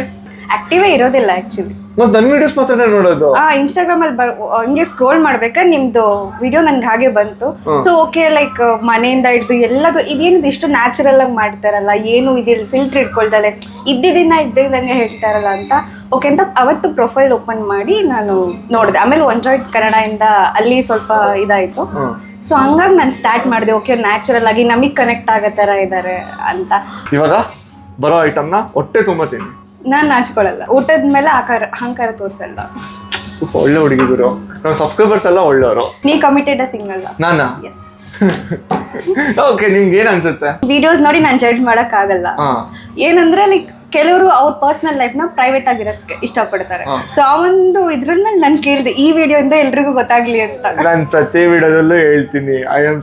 [SPEAKER 2] ಆಕ್ಟಿವೇ ಇರೋದಿಲ್ಲ ಆಕ್ಚುಲಿ.
[SPEAKER 1] ಮತ್ತೆ ನನ್ನ ವಿಡಿಯೋಸ್ ಮಾತ್ರ ನೋಡೋದು.
[SPEAKER 2] ಇನ್ಸ್ಟಾಗ್ರಾಮ್ ಅಲ್ಲಿ ಹಂಗೆ ಸ್ಕ್ರೋಲ್ ಮಾಡ್ಬೇಕಾದ್ರೆ ನಿಮ್ದು ವಿಡಿಯೋ ನನ್ಗೆ ಹಾಗೆ ಬಂತು. ಸೊ ಓಕೆ, ಲೈಕ್ ಮನೆಯಿಂದ ಹಿಡ್ದು ಎಲ್ಲದು ಇದೇನಿದು ಇಷ್ಟು ನ್ಯಾಚುರಲ್ ಆಗಿ ಮಾಡ್ತಾರಲ್ಲ, ಏನು ಇದಿಲ್ಲ, ಫಿಲ್ಟರ್ ಇಟ್ಕೊಳ್ತಾರೆ, ಇದ್ದಿದ್ದಂಗೆ ಹೇಳ್ತಾರಲ್ಲ ಅಂತ ಓಕೆ ಅಂತ ಅವತ್ತು ಪ್ರೊಫೈಲ್ ಓಪನ್ ಮಾಡಿ ನಾನು ನೋಡಿದೆ. ಆಮೇಲೆ OneDroid ಕನ್ನಡ ಇಂದ ಅಲ್ಲಿ ಸ್ವಲ್ಪ ಇದಾಯ್ತು. ಸೊ ಹಂಗಾಗಿ ನಾನು ಸ್ಟಾರ್ಟ್ ಮಾಡಿದೆ, ಓಕೆ ನ್ಯಾಚುರಲ್ ಆಗಿ ನಮಗೆ ಕನೆಕ್ಟ್ ಆಗೋ ಥರ ಇದ್ದಾರೆ ಅಂತ.
[SPEAKER 1] ಇವಾಗ ಬರೋ ಐಟಮ್ನ ಹೊಟ್ಟೆ ತುಂಬ ತಿನ್ನಿ.
[SPEAKER 2] ನಾನು ನಾಚ್ಕೊಳ್ಳಲ್ಲ, ಊಟದ ಮೇಲೆ ಅಹಂಕಾರ ತೋರಿಸಲ್ಲ.
[SPEAKER 1] ಸ್ವಲ್ಪ ಒಳ್ಳೆ ಹುಡುಗಿ ಗುರು, ನಮ್ಮ ಸಬ್ಸ್ಕ್ರೈಬರ್ಸ್ ಎಲ್ಲ ಒಳ್ಳೆಯವರು.
[SPEAKER 2] ನೀ ಕಮಿಟೆಡ್ ಸಿಂಗಲ್?
[SPEAKER 1] ನಾನಾ?
[SPEAKER 2] ಎಸ್.
[SPEAKER 1] ಓಕೆ, ನಿಮ್ಗೆ ಏನ್ ಅನ್ಸುತ್ತೆ?
[SPEAKER 2] ವಿಡಿಯೋಸ್ ನೋಡಿ ನಾನು ಜಡ್ಜ್ ಮಾಡಕ್ ಆಗಲ್ಲ. ಏನಂದ್ರೆ ಲೈಕ್ ಕೆಲವರು ಅವ್ರ ಪರ್ಸನಲ್ ಲೈಫ್ ನ ಪ್ರೈವೇಟ್ ಆಗಿರಕ್ಕೆ ಇಷ್ಟಪಡ್ತಾರೆ. ಸೊ ಆ ಒಂದು ಇದ್ರಲ್ಲಿ ನಾನು ಕೇಳಿದೆ ಈ ವಿಡಿಯೋಯಿಂದ ಎಲ್ರಿಗೂ ಗೊತ್ತಾಗ್ಲಿ ಅಂತ.
[SPEAKER 1] ನಾನು ಪ್ರತಿ ವಿಡಿಯೋದಲ್ಲೂ ಹೇಳ್ತೀನಿ ಐ ಆಮ್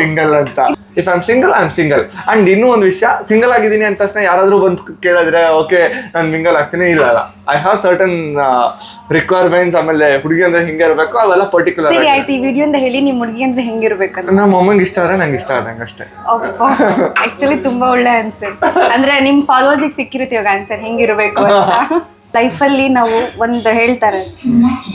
[SPEAKER 1] ಸಿಂಗಲ್ ಅಂತ. If I am single, I am single. And ಇನ್ನೂ ಒಂದು ವಿಷಯ, ಸಿಂಗಲ್ ಆಗಿದ್ದೀನಿ ಅಂತ ತಕ್ಷಣ ಯಾರಾದ್ರೂ ಬಂದು ಕೇಳಿದ್ರೆ ಓಕೆ ನಾನು ಮಿಂಗಲ್ ಆಗ್ತೀನಿ, ಇಲ್ಲ ಐ ಹ್ಯಾವ್ ಸರ್ಟನ್ ರಿಕ್ವೈರ್ಮೆಂಟ್ಸ್. ಆಮೇಲೆ ಹುಡುಗಿ ಅಂದ್ರೆ ಹಿಂಗೆ ಇರಬೇಕು, ಅವೆಲ್ಲ ಪರ್ಟಿಕ್ಯುಲರ್.
[SPEAKER 2] ಸರಿ ಆಯ್ತು, ಈ ವಿಡಿಯೋ ಇಂದ ಹೇಳಿ ನಿಮ್ ಹುಡುಗಿ ಅಂದ್ರೆ ಹೆಂಗಿರ್ಬೇಕಂತ.
[SPEAKER 1] ನಮ್ಮ ಅಮ್ಮಂಗೆ ಇಷ್ಟ ಆದ್ರೆ ನಂಗೆ ಇಷ್ಟ ಆದಂಗೆ ಅಷ್ಟೇ.
[SPEAKER 2] ಆಕ್ಚುಲಿ ತುಂಬಾ ಒಳ್ಳೆ ಆನ್ಸರ್. ಅಂದ್ರೆ ನಿಮ್ ಫಾಲೋವರ್ಸ್ ಸಿಕ್ಕಿರುತ್ತೆ ಇವಾಗ ಆನ್ಸರ್ ಹೆಂಗಿರ್ಬೇಕು ಅಂತ. ಲೈಫಲ್ಲಿ ನಾವು ಒಂದು ಹೇಳ್ತಾರೆ,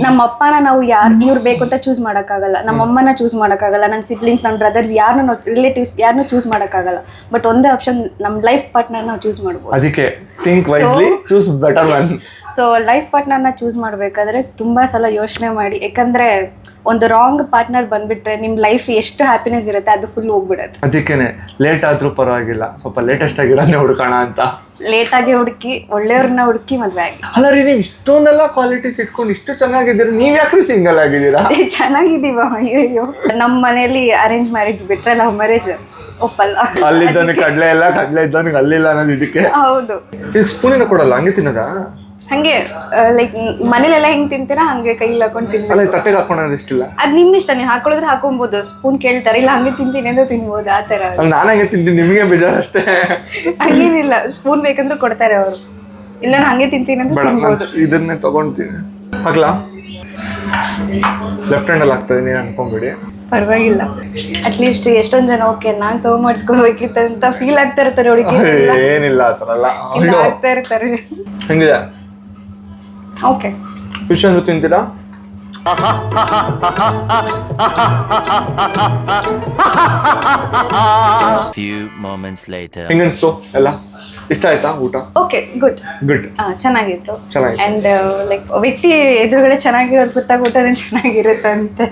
[SPEAKER 2] ನಮ್ಮ ಅಪ್ಪನ ನಾವು ಇವ್ರು ಬೇಕು ಅಂತ ಚೂಸ್ ಮಾಡೋಕ್ಕಾಗಲ್ಲ, ನಮ್ಮ ಅಮ್ಮನ ಚೂಸ್ ಮಾಡೋಕ್ಕಾಗಲ್ಲ, ನನ್ನ ಸಿಬ್ಲಿಂಗ್ಸ್, ನನ್ನ ಬ್ರದರ್ಸ್, ಯಾರನ್ನೂ ರಿಲೇಟಿವ್ಸ್ ಯಾರನ್ನೂ ಚೂಸ್ ಮಾಡೋಕ್ಕಾಗಲ್ಲ. ಬಟ್ ಒಂದೇ ಆಪ್ಷನ್, ನಮ್ಮ ಲೈಫ್ ಪಾರ್ಟ್ನರ್ ನಾವು ಚೂಸ್ ಮಾಡ್ಬೋದು.
[SPEAKER 1] ಅದಕ್ಕೆ think wisely, choose better one.
[SPEAKER 2] So life ಪಾರ್ಟ್ನರ್ನ ಚೂಸ್ ಮಾಡಬೇಕಾದ್ರೆ ತುಂಬ ಸಲ ಯೋಚನೆ ಮಾಡಿ, ಯಾಕಂದರೆ ಒಂದು ರಾಂಗ್ ಪಾರ್ಟ್ನರ್ ಬಂದ್ಬಿಟ್ರೆ ನಿಮ್ಮ ಲೈಫ್ ಎಷ್ಟು ಹ್ಯಾಪಿನೆಸ್ ಇರುತ್ತೆ ಅದು ಫುಲ್ ಹೋಗ್ಬಿಡುತ್ತೆ.
[SPEAKER 1] ಅದಕ್ಕೇನೆ ಲೇಟ್ ಆದ್ರೂ ಪರವಾಗಿಲ್ಲ, ಸ್ವಲ್ಪ ಲೇಟೆಸ್ಟ್ ಆಗಿರೋದೇ ಹುಡುಕೋಣ ಅಂತ.
[SPEAKER 2] ಲೇಟಾಗಿ ಹುಡುಕಿ ಒಳ್ಳೆಯವ್ರನ್ನ ಹುಡುಕಿ ಮದುವೆ ಆಗಿ.
[SPEAKER 1] ಅಲ್ಲ ರೀ, ನೀವು ಇಷ್ಟೊಂದೆಲ್ಲ ಕ್ವಾಲಿಟೀಸ್ ಇಟ್ಕೊಂಡು ಇಷ್ಟು ಚೆನ್ನಾಗಿದ್ದೀರಾ, ನೀವ್ ಯಾಕ್ರಿ ಸಿಂಗಲ್ ಆಗಿದ್ದೀರಾ?
[SPEAKER 2] ಚೆನ್ನಾಗಿದ್ದೀವ? ಅಯ್ಯೋ, ನಮ್ಮ ಮನೆಯಲ್ಲಿ ಅರೇಂಜ್ ಮ್ಯಾರೇಜ್ ಬಿಟ್ರೆ ಲವ್ ಮ್ಯಾರೇಜ್ ಒಪ್ಪಲ್ಲ.
[SPEAKER 1] ಅಲ್ಲಿದ್ದಾನೆ ಕಡ್ಲೆ ಇಲ್ಲ, ಕಡ್ಲೆ ಇದ್ದಾನಿಗೆ ಅಲ್ಲಿಲ್ಲ ಅನ್ನೋದು ಇದಕ್ಕೆ.
[SPEAKER 2] ಹೌದು.
[SPEAKER 1] ಈಗ ಸ್ಪೂನಿನ ಕೊಡಲ್ಲ, ಹಂಗೆ ತಿನ್ನೋದಾ?
[SPEAKER 2] ಹಂಗೆ ಲೈಕ್ ಮನೇಲೆಲ್ಲ ಹೆಂಗ್ ತಿಂತೀರಾ ಹಂಗೆ ಕೈಲಿ ಹಾಕೊಂಡು ತಿನ್ಬೇಕು.
[SPEAKER 1] ಅಲ್ಲ, ತಟ್ಟೆಗೆ ಹಾಕೊಳ್ಳೋದು ಇಷ್ಟಿಲ್ಲ.
[SPEAKER 2] ಅದ್ ನಿಮ್ ಇಷ್ಟ, ನೀವು ಹಾಕೊಳ್ಳೋದ್ರೆ ಹಾಕೊಬಹುದು, ಸ್ಪೂನ್ ಕೇಳ್ತಾರೆ, ಇಲ್ಲ ಹಂಗೆ ತಿಂತೀನಿ ಅಂದ್ರೆ ತಿನ್ಬೋದು, ಆ ತರ.
[SPEAKER 1] ನಾನು ಹಂಗೆ ತಿಂತೀನಿ, ನಿಮಗೆ ಬೇಜಾರು ಅಷ್ಟೇ.
[SPEAKER 2] ಹಂಗೇನಿಲ್ಲ, ಸ್ಪೂನ್ ಬೇಕಂದ್ರೆ ಕೊಡ್ತಾರೆ ಅವರು, ಇಲ್ಲ ನಾನು ಹಂಗೆ ತಿಂತೀನಿ ಅಂದ್ರೆ ತಿನ್ಬೋದು.
[SPEAKER 1] ಇದನ್ನೇ ತಗೊಂತೀನಿ. ಹಾಕ್ಲಾ? ಲೆಫ್ಟ್ ಹ್ಯಾಂಡ್ ಅಲ್ಲಿ ಹಾಕ್ತಾ ಇದೀನಿ ಅನ್ಕೊಂಡ್ಬಿಡಿ.
[SPEAKER 2] ಪರವಾಗಿಲ್ಲ, ಅಟ್ಲೀಸ್ಟ್ ಎಷ್ಟೊಂದ್ ಜನ ಓಕೆ ನಾನ್ ಸರ್ವ್ ಮಾಡಿಸ್ಕೋಬೇಕಿತ್ತು ಅಂತ ಫೀಲ್ ಆಗ್ತಾ ಇರ್ತಾರೆ ಹುಡುಗಿ.
[SPEAKER 1] ಏನಿಲ್ಲ ಆತರ ಎಲ್ಲ
[SPEAKER 2] ಆಗ್ತಾ ಇರ್ತಾರೆ.
[SPEAKER 1] ಹೆಂಗಿದೆ?
[SPEAKER 2] ಓಕೆ.
[SPEAKER 1] ಫಿಶ್ ಅಂದ್ರೆ ತಿಂತೀರಾ?
[SPEAKER 3] Few moments later.
[SPEAKER 1] ಹೆಂಗನ್ಸ್ತು ಎಲ್ಲ? ಇಷ್ಟ ಆಯ್ತಾ ಊಟ?
[SPEAKER 2] Okay, good. ಚೆನ್ನಾಗಿತ್ತು. ಅಂಡ್ ಲೈಕ್ ವ್ಯಕ್ತಿ ಎದುರುಗಡೆ ಚೆನ್ನಾಗಿರೋದು ಗೊತ್ತಾಗ ಊಟನೇ ಚೆನ್ನಾಗಿರುತ್ತೆ ಅಂತೆ.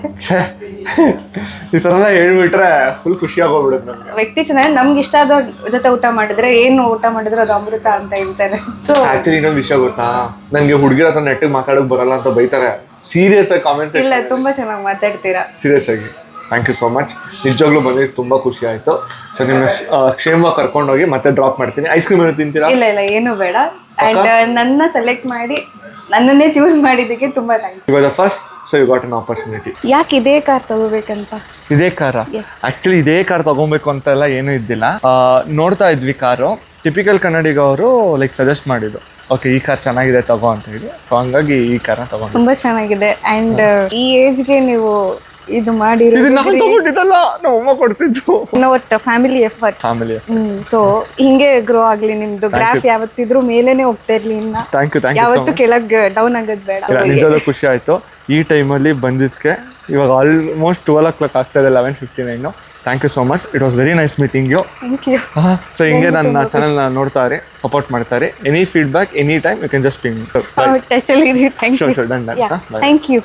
[SPEAKER 1] ಈ ತರ ಎಲ್ಲ ಹೇಳ್ಬಿಟ್ರೆ ಫುಲ್ ಖುಷಿ ಆಗೋಗ್ಬಿಡುತ್ತೆ ನಮ್ಗೆ.
[SPEAKER 2] ವ್ಯಕ್ತಿ ಚೆನ್ನಾಗಿ ನಮ್ಗೆ ಇಷ್ಟ ಆದ ಜೊತೆ ಊಟ ಮಾಡಿದ್ರೆ ಏನು ಊಟ ಮಾಡಿದ್ರೆ ಅದು ಅಮೃತ ಅಂತ ಹೇಳ್ತಾರೆ. ಸೊ
[SPEAKER 1] ಆಕ್ಚುಲಿ ಇನ್ನೊಂದು ವಿಷಯ ಗೊತ್ತಾ, ನಂಗೆ ಹುಡುಗಿರ ಹತ್ರ ನೆಟ್ಟಿಗೆ ಮಾತಾಡೋಕೆ ಬರಲ್ಲ ಅಂತ ಬೈತಾರೆ. ಸೀರಿಯಸ್ ಆಗಿ ಕಾಮೆಂಟ್ಸ್.
[SPEAKER 2] ಇಲ್ಲ, ತುಂಬಾ ಚೆನ್ನಾಗಿ ಮಾತಾಡ್ತೀರಾ.
[SPEAKER 1] ಸೀರಿಯಸ್ ಆಗಿ ಥ್ಯಾಂಕ್ ಯು ಸೋ ಮಚ್. ನಿಜವಾಗ್ಲೂ ಬಂದಿದ್ದು ತುಂಬ ಖುಷಿ ಆಯಿತು. ಸೊ ನಿಮ್ಮ ಕ್ಷೇಮವಾಗಿ ಕರ್ಕೊಂಡೋಗಿ ಮತ್ತೆ ಡ್ರಾಪ್ ಮಾಡ್ತೀನಿ. ಐಸ್ ಕ್ರೀಮ್ ಏನು ತಿಂತೀರಾ?
[SPEAKER 2] ಇಲ್ಲ ಇಲ್ಲ, ಏನು ಬೇಡ. ಅಂಡ್ ನನ್ನ ಸೆಲೆಕ್ಟ್ ಮಾಡಿ ನನ್ನನ್ನೇ ಚೂಸ್ ಮಾಡಿದ್ದಕ್ಕೆ ತುಂಬಾ thanks.
[SPEAKER 1] You are the first, so you got an opportunity.
[SPEAKER 2] ಯಾಕೆ ಇದೇ ಕಾರ್ ತಗೋಬೇಕಂತ?
[SPEAKER 1] ಇದೇ ಕಾರ? ಆಕ್ಚುಲಿ ಇದೇ ಕಾರ್ ತಗೊಬೇಕು ಅಂತ ಎಲ್ಲ ಏನೂ ಇದ್ದಿಲ್ಲ. ನೋಡ್ತಾ ಇದ್ವಿ ಕಾರು, ಟಿಪಿಕಲ್ ಕನ್ನಡಿಗ ಅವರು ಲೈಕ್ ಸಜೆಸ್ಟ್ ಮಾಡಿದ್ದು, ಓಕೆ ಈ ಕಾರ್ ಚೆನ್ನಾಗಿದೆ ತಗೋ ಅಂತ ಹೇಳಿ. ಸೊ ಹಂಗಾಗಿ ಈ ಕಾರ್ ತಗೊಂಡು
[SPEAKER 2] ತುಂಬಾ ಚೆನ್ನಾಗಿದೆ. ಅಂಡ್ ಈ ಏಜ್ಗೆ ನೀವು ಇದು ಮಾಡಿ
[SPEAKER 1] ನಾನು ತಗೊಂಡಿದ್ದಲ್ಲ, ನಮ್ಮ ಅಮ್ಮ ಕೊಡ್ಸಿದ್ದು.
[SPEAKER 2] ಒಟ್ಟು ಫ್ಯಾಮಿಲಿ ಎಫರ್ಟ್.
[SPEAKER 1] ಫ್ಯಾಮಿಲಿ.
[SPEAKER 2] ಸೊ ಹಿಂಗೆ ಗ್ರೋ ಆಗ್ಲಿ, ನಿಮ್ದು ಗ್ರಾಫ್ ಯಾವತ್ತಿದ್ರು ಮೇಲೇನೆ ಹೋಗ್ತಾ ಇರ್ಲಿ, ಇನ್ನ
[SPEAKER 1] ಥ್ಯಾಂಕ್ ಯು
[SPEAKER 2] ಯಾವತ್ತು ಕೆಳಗೆ ಡೌನ್ ಆಗೋದು ಬೇಡ.
[SPEAKER 1] ನಿಜವಾದ ಖುಷಿ ಆಯ್ತು ಈ ಟೈಮಲ್ಲಿ ಬಂದಿದ್ದಕ್ಕೆ. ಇವಾಗ ಆಲ್ಮೋಸ್ಟ್ 12 o'clock ಆಗ್ತಾ ಇದೆ, 11:59. Thank you so much, it was very nice meeting you.
[SPEAKER 2] Thank you.
[SPEAKER 1] So ಹಿಂಗೆ ನನ್ನ ಚಾನಲ್ನ ನೋಡ್ತಾ ಇರಿ, ಸಪೋರ್ಟ್ ಮಾಡ್ತಾರೆ. Any feedback any time you can just ping.
[SPEAKER 2] ಟಚಲ್ಲಿ thank you.
[SPEAKER 1] Sure, done.
[SPEAKER 2] Thank you.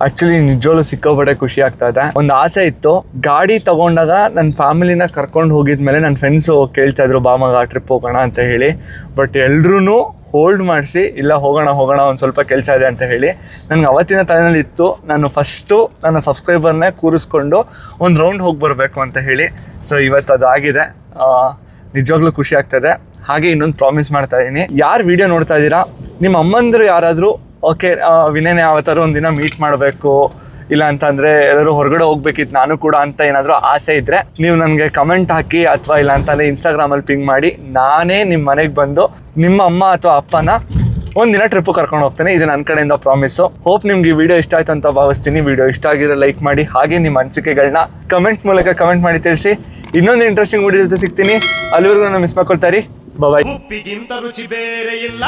[SPEAKER 1] Actually ನಿಜವಾಗ್ಲೂ ಸಿಕ್ಕಾಪಟ್ಟೆ ಖುಷಿ ಆಗ್ತಾ ಇದೆ. ಒಂದು ಆಸೆ ಇತ್ತು, ಗಾಡಿ ತಗೊಂಡಾಗ ನನ್ನ ಫ್ಯಾಮಿಲಿನ ಕರ್ಕೊಂಡು ಹೋಗಿದ್ಮೇಲೆ ನನ್ನ ಫ್ರೆಂಡ್ಸು ಕೇಳ್ತಾ ಇದ್ರು ಬಾ ಮಗ ಟ್ರಿಪ್ ಹೋಗೋಣ ಅಂತ ಹೇಳಿ. ಬಟ್ ಎಲ್ರೂ ಹೋಲ್ಡ್ ಮಾಡಿಸಿ ಇಲ್ಲ ಹೋಗೋಣ ಒಂದು ಸ್ವಲ್ಪ ಕೆಲಸ ಇದೆ ಅಂತ ಹೇಳಿ. ನನಗೆ ಅವತ್ತಿನ ತಲೆಯಲ್ಲಿ ಇತ್ತು, ನಾನು ಫಸ್ಟು ನನ್ನ ಸಬ್ಸ್ಕ್ರೈಬರ್ನೇ ಕೂರಿಸ್ಕೊಂಡು ಒಂದು ರೌಂಡ್ ಹೋಗಿ ಬರಬೇಕು ಅಂತ ಹೇಳಿ. ಸೊ ಇವತ್ತು ಅದಾಗಿದೆ. ನಿಜವಾಗ್ಲೂ ಖುಷಿ ಆಗ್ತದೆ. ಹಾಗೆ ಇನ್ನೊಂದು ಪ್ರಾಮಿಸ್ ಮಾಡ್ತಾ ಇದ್ದೀನಿ, ಯಾರು ವಿಡಿಯೋ ನೋಡ್ತಾ ಇದ್ದೀರಾ ನಿಮ್ಮ ಅಮ್ಮಂದರು ಯಾರಾದರೂ ಓಕೆ ವಿನಯನ ಯಾವತ್ತಾರು ಒಂದಿನ ಮೀಟ್ ಮಾಡಬೇಕು, ಇಲ್ಲ ಅಂತಂದರೆ ಎಲ್ಲರೂ ಹೊರಗಡೆ ಹೋಗ್ಬೇಕಿತ್ತು ನಾನು ಕೂಡ ಅಂತ ಏನಾದರೂ ಆಸೆ ಇದ್ದರೆ ನೀವು ನನಗೆ ಕಮೆಂಟ್ ಹಾಕಿ, ಅಥವಾ ಇಲ್ಲ ಅಂತಂದರೆ ಇನ್ಸ್ಟಾಗ್ರಾಮಲ್ಲಿ ಪಿಂಗ್ ಮಾಡಿ, ನಾನೇ ನಿಮ್ಮ ಮನೆಗೆ ಬಂದು ನಿಮ್ಮ ಅಮ್ಮ ಅಥವಾ ಅಪ್ಪನ ಒಂದಿನ ಟ್ರಿಪ್ಪು ಕರ್ಕೊಂಡು ಹೋಗ್ತೇನೆ. ಇದು ನನ್ನ ಕಡೆಯಿಂದ ಪ್ರಾಮಿಸು. ಹೋಪ್ ನಿಮ್ಗೆ ಈ ವಿಡಿಯೋ ಇಷ್ಟ ಆಯ್ತು ಅಂತ ಭಾವಿಸ್ತೀನಿ. ವಿಡಿಯೋ ಇಷ್ಟ ಆಗಿದ್ರೆ ಲೈಕ್ ಮಾಡಿ, ಹಾಗೆ ನಿಮ್ಮ ಅನಿಸಿಕೆಗಳನ್ನ ಕಮೆಂಟ್ ಮೂಲಕ ಕಮೆಂಟ್ ಮಾಡಿ ತಿಳಿಸಿ. ಇನ್ನೊಂದು ಇಂಟ್ರೆಸ್ಟಿಂಗ್ ವಿಡಿಯೋ ಜೊತೆ ಸಿಗ್ತೀನಿ. ಅಲ್ಲಿವರೆಗೂ ನಾನು ಮಿಸ್ ಮಾಡ್ಕೊಳ್ತಾ ಇರಿ. ಬಾಯ್.
[SPEAKER 4] ಉಪ್ಪಿಗಿಂತ ರುಚಿ ಬೇರೆ ಇಲ್ಲ.